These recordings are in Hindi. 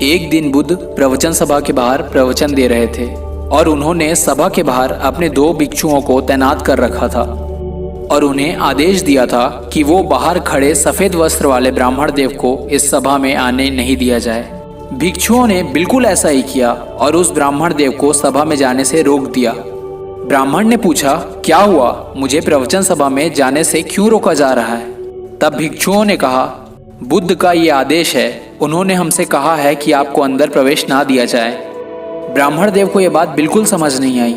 एक दिन बुद्ध प्रवचन सभा के बाहर प्रवचन दे रहे थे और उन्होंने सभा के बाहर अपने 2 भिक्षुओं को तैनात कर रखा था और उन्हें आदेश दिया था कि वो बाहर खड़े सफेद वस्त्र वाले ब्राह्मण देव को इस सभा में आने नहीं दिया जाए। भिक्षुओं ने बिल्कुल ऐसा ही किया और उस ब्राह्मण देव को सभा में जाने से रोक दिया। ब्राह्मण ने पूछा, क्या हुआ, मुझे प्रवचन सभा में जाने से क्यों रोका जा रहा है? तब भिक्षुओं ने कहा, बुद्ध का ये आदेश है, उन्होंने हमसे कहा है कि आपको अंदर प्रवेश ना दिया जाए। ब्राह्मण देव को यह बात बिल्कुल समझ नहीं आई।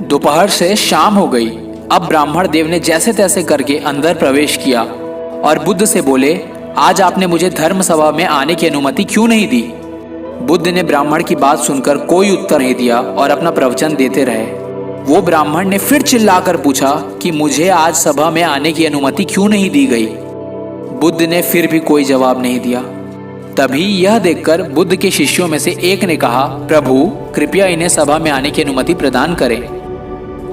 दोपहर से शाम हो गई। अब ब्राह्मण देव ने जैसे तैसे करके अंदर प्रवेश किया और बुद्ध से बोले, आज आपने मुझे धर्म सभा में आने की अनुमति क्यों नहीं दी? बुद्ध ने ब्राह्मण की बात सुनकर कोई उत्तर नहीं दिया और अपना प्रवचन देते रहे। वो ब्राह्मण ने फिर चिल्लाकर पूछा कि मुझे आज सभा में आने की अनुमति क्यों नहीं दी गई? बुद्ध ने फिर भी कोई जवाब नहीं दिया। तभी यह देखकर बुद्ध के शिष्यों में से एक ने कहा, प्रभु कृपया इन्हें सभा में आने की अनुमति प्रदान करें।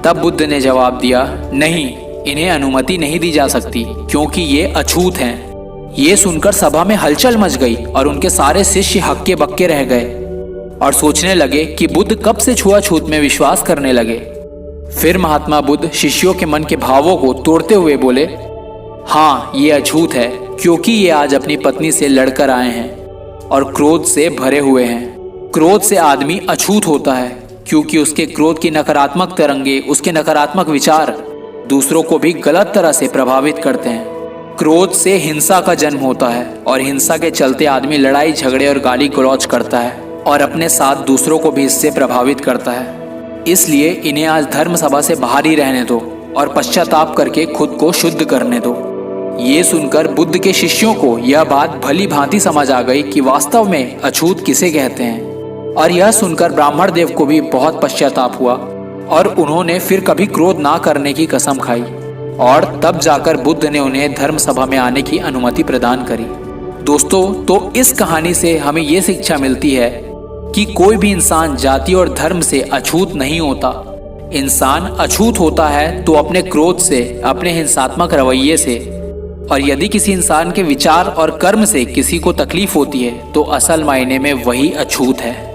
तब बुद्ध ने जवाब दिया, नहीं, इन्हें अनुमति नहीं दी जा सकती क्योंकि ये अछूत हैं। ये सुनकर सभा में हलचल मच गई और उनके सारे शिष्य हक्के बक्के रह गए और सोचने लगे कि बुद्ध कब से छुआछूत में विश्वास करने लगे। फिर महात्मा बुद्ध शिष्यों के मन के भावों को तोड़ते हुए बोले, हाँ, ये अछूत है क्योंकि ये आज अपनी पत्नी से लड़कर आए हैं और क्रोध से भरे हुए हैं। क्रोध से आदमी अछूत होता है क्योंकि उसके क्रोध की नकारात्मक तरंगे, उसके नकारात्मक विचार दूसरों को भी गलत तरह से प्रभावित करते हैं। क्रोध से हिंसा का जन्म होता है और हिंसा के चलते आदमी लड़ाई झगड़े और गाली गलौज करता है और अपने साथ दूसरों को भी इससे प्रभावित करता है। इसलिए इन्हें आज धर्म सभा से बाहर ही रहने दो और पश्चाताप करके खुद को शुद्ध करने दो। ये सुनकर बुद्ध के शिष्यों को यह बात भली भांति समझ आ गई कि वास्तव में अछूत किसे कहते हैं और यह सुनकर ब्राह्मण देव को भी बहुत पश्चाताप हुआ और उन्होंने फिर कभी क्रोध ना करने की कसम खाई और तब जाकर बुद्ध ने उन्हें धर्म सभा में आने की अनुमति प्रदान करी। दोस्तों, तो इस कहानी से हमें ये शिक्षा मिलती है कि कोई भी इंसान जाति और धर्म से अछूत नहीं होता। इंसान अछूत होता है तो अपने क्रोध से, अपने हिंसात्मक रवैये से, और यदि किसी इंसान के विचार और कर्म से किसी को तकलीफ होती है तो असल मायने में वही अछूत है।